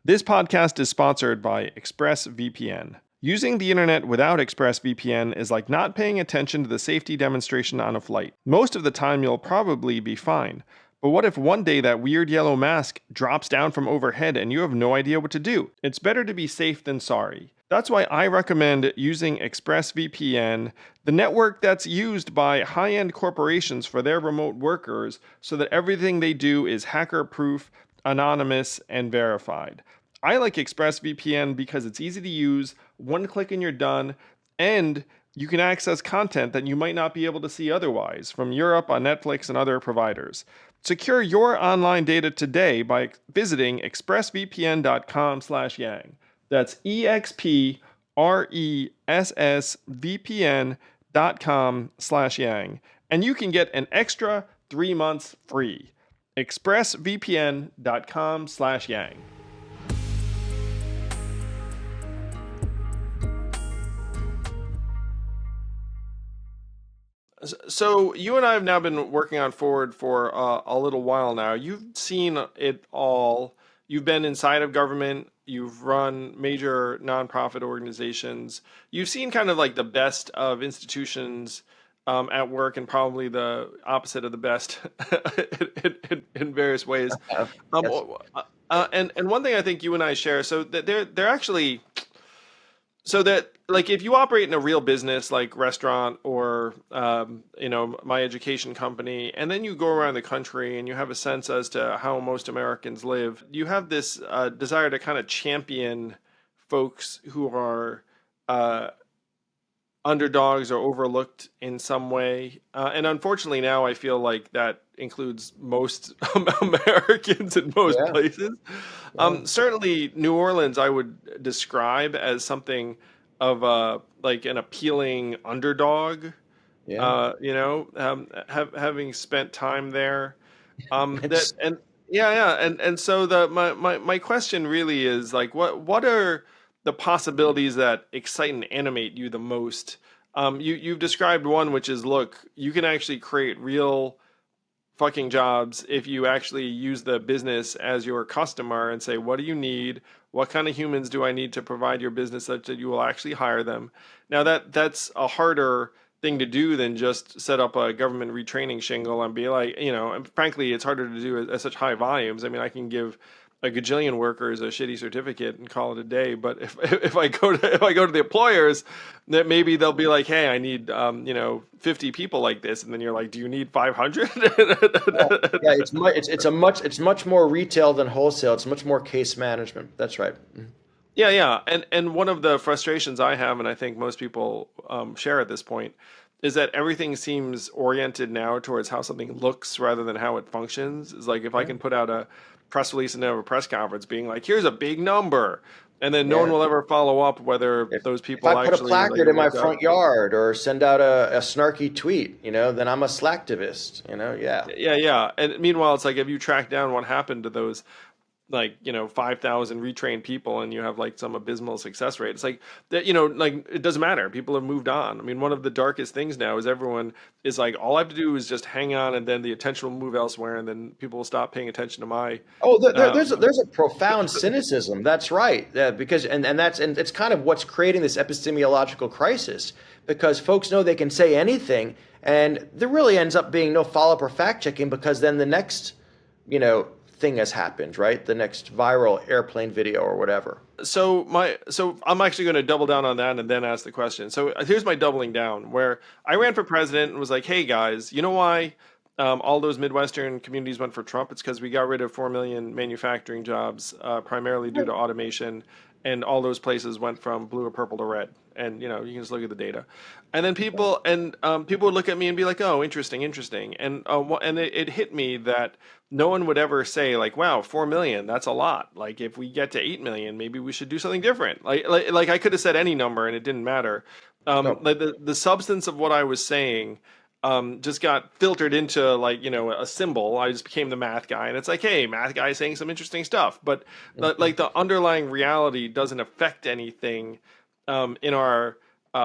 This podcast is sponsored by ExpressVPN. Using the internet without ExpressVPN is like not paying attention to the safety demonstration on a flight. Most of the time you'll probably be fine. But what if one day that weird yellow mask drops down from overhead and you have no idea what to do? It's better to be safe than sorry. That's why I recommend using ExpressVPN, the network that's used by high-end corporations for their remote workers, so that everything they do is hacker-proof, anonymous, and verified. I like ExpressVPN because it's easy to use, one click and you're done, and you can access content that you might not be able to see otherwise from Europe on Netflix and other providers. Secure your online data today by visiting expressvpn.com/yang. That's expressvpn.com/yang. And you can get an extra 3 months free. expressvpn.com/yang. So you and I have now been working on Forward for a little while now. You've seen it all. You've been inside of government. You've run major nonprofit organizations. You've seen kind of like the best of institutions at work, and probably the opposite of the best in various ways. Um, Yes. and one thing I think you and I share, so that they're actually. So that, like, if you operate in a real business like restaurant or my education company, and then you go around the country and you have a sense as to how most Americans live, you have this desire to kind of champion folks who are underdogs or overlooked in some way. And unfortunately now I feel like that includes most Americans in most Yeah. places. Yeah. Certainly New Orleans I would describe as something of like an appealing underdog Yeah. Having spent time there. That It's and yeah, yeah, and so my question really is like, what are the possibilities that excite and animate you the most? You've described one, which is, look, you can actually create real fucking jobs if you actually use the business as your customer and say, what do you need? What kind of humans do I need to provide your business such that you will actually hire them? Now that's a harder thing to do than just set up a government retraining shingle and be like, and frankly, it's harder to do at such high volumes. I mean, I can give a gajillion workers a shitty certificate and call it a day. But if I go to the employers, that maybe they'll be like, hey, I need 50 people like this, and then you're like, do you need 500? yeah, it's much more retail than wholesale. It's much more case management. That's right. Yeah, yeah, and one of the frustrations I have, and I think most people share at this point, is that everything seems oriented now towards how something looks rather than how it functions. It's like if I Yeah. can put out a press release and have a press conference being like, "Here's a big number," and then no one Yeah. will ever follow up whether those If I people put a actually like placard in my looked up. front yard or send out a snarky tweet, then I'm a slacktivist. Yeah. Yeah, yeah, and meanwhile, it's like, have you tracked down what happened to those 5,000 retrained people, and you have like some abysmal success rate? It's like that, like it doesn't matter. People have moved on. I mean, one of the darkest things now is everyone is like, all I have to do is just hang on, and then the attention will move elsewhere, and then people will stop paying attention to my Oh, uh, there's a profound cynicism. That's right. Because and it's kind of what's creating this epistemological crisis because folks know they can say anything, and there really ends up being no follow up or fact checking because then the next, thing has happened, right? The next viral airplane video or whatever. So I'm actually going to double down on that and then ask the question. So here's my doubling down, where I ran for president and was like, hey guys, you know why all those Midwestern communities went for Trump? It's because we got rid of 4 million manufacturing jobs, primarily due to automation, and all those places went from blue or purple to red. And you can just look at the data, and then people would look at me and be like, "Oh, interesting, interesting." And it hit me that no one would ever say like, "Wow, 4 million, that's a lot. Like if we get to 8 million, maybe we should do something different." Like I could have said any number and it didn't matter. No. Like the substance of what I was saying just got filtered into a symbol. I just became the math guy, and it's like, hey, math guy saying some interesting stuff, but like the underlying reality doesn't affect anything in our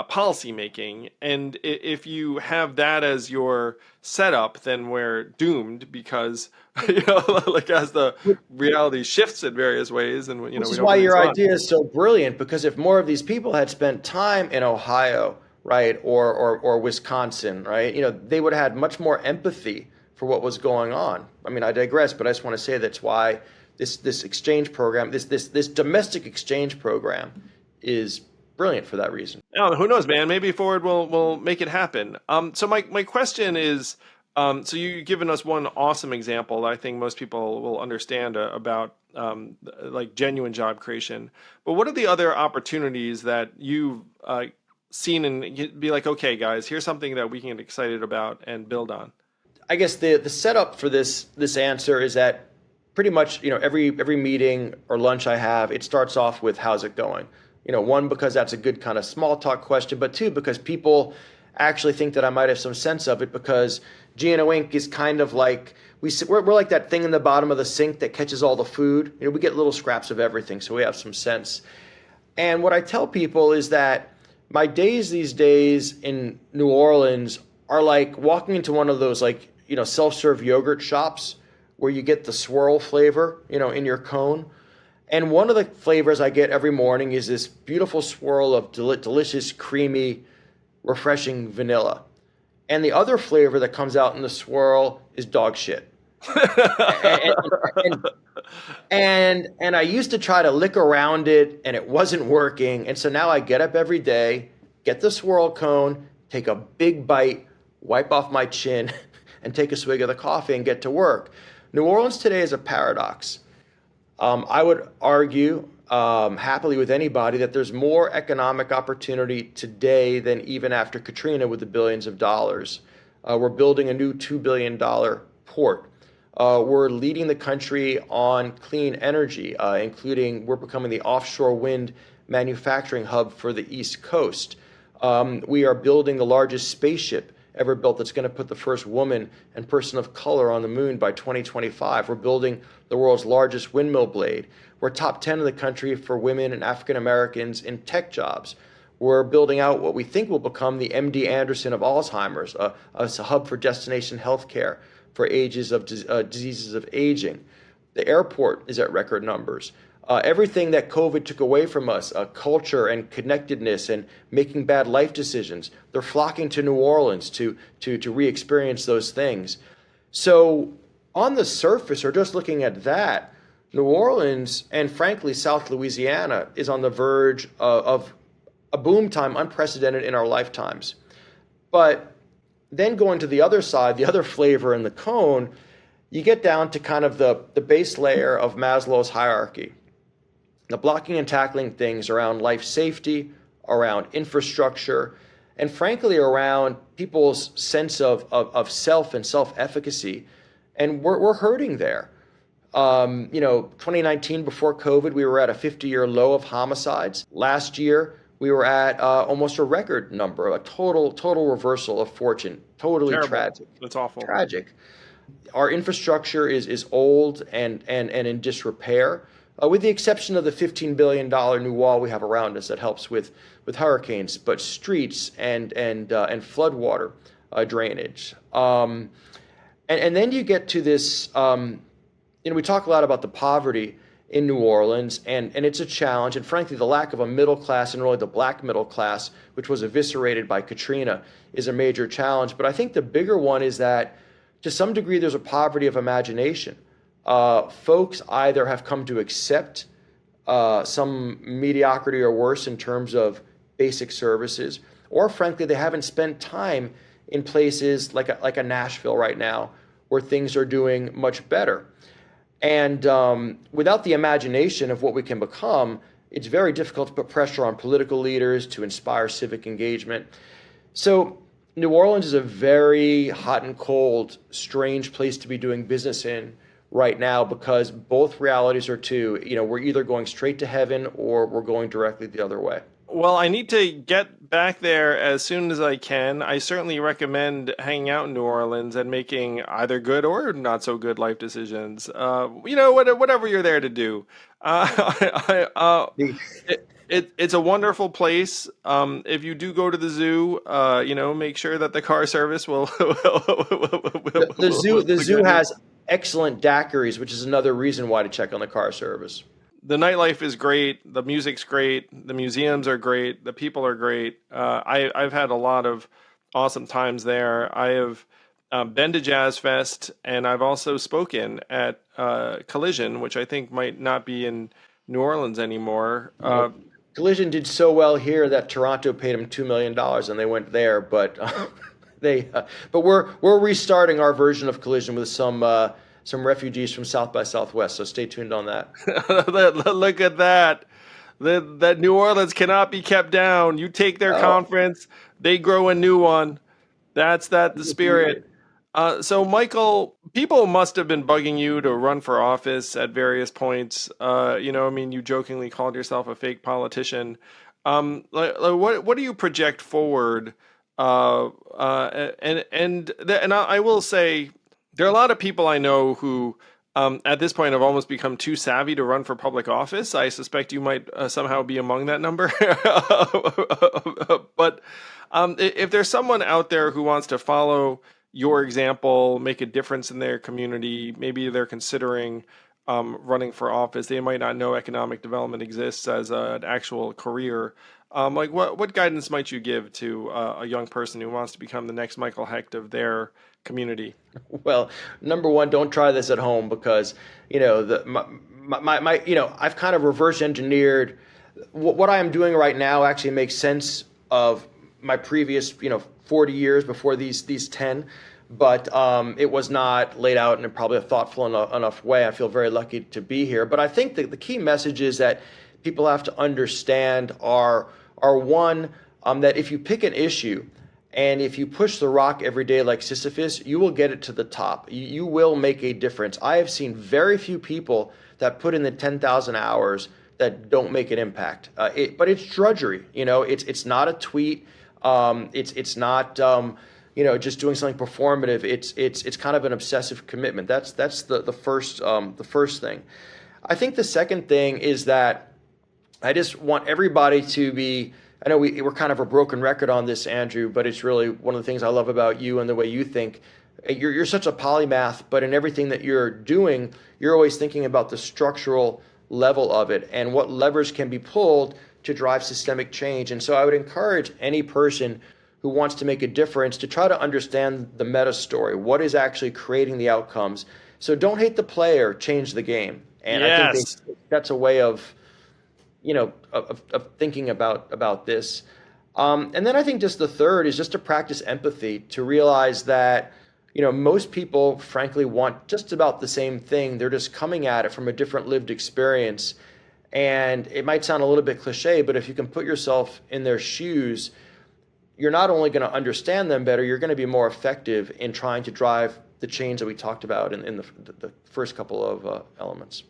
policy making. And if you have that as your setup, then we're doomed because like as the reality shifts in various ways, and Which we is don't why really your respond. idea is so brilliant, because if more of these people had spent time in Ohio, right, or Wisconsin, right, they would have had much more empathy for what was going on. I mean, I digress, but I just want to say that's why this exchange program, this domestic exchange program, is brilliant for that reason. Oh, who knows, man? Maybe Ford will make it happen. So my question is, so you've given us one awesome example that I think most people will understand about like genuine job creation. But what are the other opportunities that you've seen and you'd be like, okay, guys, here's something that we can get excited about and build on? I guess the setup for this answer is that pretty much every meeting or lunch I have, it starts off with how's it going. One, because that's a good kind of small talk question, but two, because people actually think that I might have some sense of it, because GNO Inc. is kind of like we're like that thing in the bottom of the sink that catches all the food. We get little scraps of everything, so we have some sense. And what I tell people is that my days these days in New Orleans are like walking into one of those self-serve yogurt shops where you get the swirl flavor, in your cone. And one of the flavors I get every morning is this beautiful swirl of delicious, creamy, refreshing vanilla. And the other flavor that comes out in the swirl is dog shit. And, and, and I used to try to lick around it, and it wasn't working. And so now I get up every day, get the swirl cone, take a big bite, wipe off my chin, and take a swig of the coffee and get to work. New Orleans today is a paradox. I would argue happily with anybody that there's more economic opportunity today than even after Katrina with the billions of dollars. We're building a new $2 billion port. We're leading the country on clean energy, including we're becoming the offshore wind manufacturing hub for the East Coast. We are building the largest spaceship ever built that's going to put the first woman and person of color on the moon by 2025. We're building the world's largest windmill blade. We're top 10 in the country for women and African Americans in tech jobs. We're building out what we think will become the MD Anderson of Alzheimer's, a hub for destination healthcare for diseases of aging. The airport is at record numbers. Everything that COVID took away from us, culture and connectedness and making bad life decisions, they're flocking to New Orleans to re-experience those things. So on the surface, or just looking at that, New Orleans and frankly South Louisiana is on the verge of a boom time unprecedented in our lifetimes. But then going to the other side, the other flavor in the cone, you get down to kind of the base layer of Maslow's hierarchy. The blocking and tackling things around life safety, around infrastructure, and frankly around people's sense of self and self-efficacy. And we're hurting there. 2019, before COVID, we were at a 50-year low of homicides. Last year, we were at almost a record number, a total reversal of fortune. Totally Terrible. Tragic. That's awful. Tragic. Our infrastructure is old and in disrepair, with the exception of the $15 billion new wall we have around us that helps with hurricanes, but streets and floodwater drainage. And then you get to this, we talk a lot about the poverty in New Orleans, and it's a challenge. And frankly, the lack of a middle class, and really the black middle class, which was eviscerated by Katrina, is a major challenge. But I think the bigger one is that to some degree, there's a poverty of imagination. Folks either have come to accept some mediocrity or worse in terms of basic services, or frankly, they haven't spent time in places like a Nashville right now, where things are doing much better. And without the imagination of what we can become, it's very difficult to put pressure on political leaders to inspire civic engagement. So New Orleans is a very hot and cold, strange place to be doing business in right now, because both realities are true. We're either going straight to heaven or we're going directly the other way. Well, I need to get back there as soon as I can. I certainly recommend hanging out in New Orleans and making either good or not so good life decisions. Whatever you're there to do. It's a wonderful place. If you do go to the zoo, make sure that the car service will. The zoo has excellent daiquiris, which is another reason why to check on the car service. The nightlife is great. The music's great. The museums are great. The people are great. I've had a lot of awesome times there. I have been to Jazz Fest, and I've also spoken at Collision, which I think might not be in New Orleans anymore. Collision did so well here that Toronto paid them $2 million, and they went there. But but we're restarting our version of Collision with some refugees from South by Southwest. So stay tuned on that. Look at that. That New Orleans cannot be kept down. You take their conference, they grow a new one. That's the spirit. So, Michael, people must have been bugging you to run for office at various points. You jokingly called yourself a fake politician. What do you project forward? And I will say, there are a lot of people I know who, at this point, have almost become too savvy to run for public office. I suspect you might somehow be among that number. But if there's someone out there who wants to follow your example, make a difference in their community, maybe they're considering running for office, they might not know economic development exists as an actual career. What guidance might you give to a young person who wants to become the next Michael Hecht of their community? Well, number one, don't try this at home, because I've kind of reverse engineered what I am doing right now. Actually makes sense of my previous 40 years before these 10, but it was not laid out in probably a thoughtful enough way. I feel very lucky to be here. But I think that the key messages that people have to understand are one, that if you pick an issue and if you push the rock every day like Sisyphus, you will get it to the top. You will make a difference. I have seen very few people that put in the 10,000 hours that don't make an impact. But it's drudgery. It's not a tweet. It's not just doing something performative. It's kind of an obsessive commitment. That's the first thing. I think the second thing is that I just want everybody to be. I know we're kind of a broken record on this, Andrew, but it's really one of the things I love about you and the way you think. You're such a polymath, but in everything that you're doing, you're always thinking about the structural level of it and what levers can be pulled to drive systemic change. And so I would encourage any person who wants to make a difference to try to understand the meta story. What is actually creating the outcomes? So don't hate the player, change the game. And I think that's a way of thinking about this. And then I think just the third is just to practice empathy, to realize that most people, frankly, want just about the same thing. They're just coming at it from a different lived experience. And it might sound a little bit cliche, but if you can put yourself in their shoes, you're not only going to understand them better, you're going to be more effective in trying to drive the change that we talked about in the first couple of elements.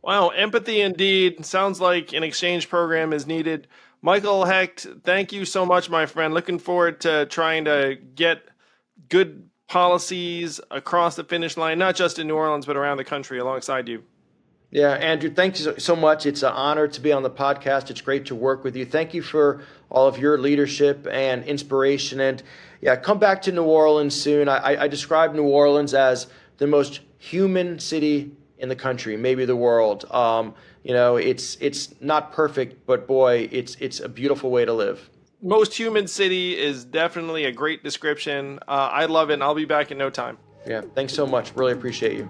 Wow, empathy indeed. Sounds like an exchange program is needed. Michael Hecht, thank you so much, my friend. Looking forward to trying to get good policies across the finish line, not just in New Orleans, but around the country alongside you. Yeah, Andrew, thank you so much. It's an honor to be on the podcast. It's great to work with you. Thank you for all of your leadership and inspiration. And yeah, come back to New Orleans soon. I describe New Orleans as the most human city in the country, maybe the world. It's not perfect, but boy, it's a beautiful way to live. Most human city is definitely a great description. I love it, and I'll be back in no time. Yeah, thanks so much. Really appreciate you.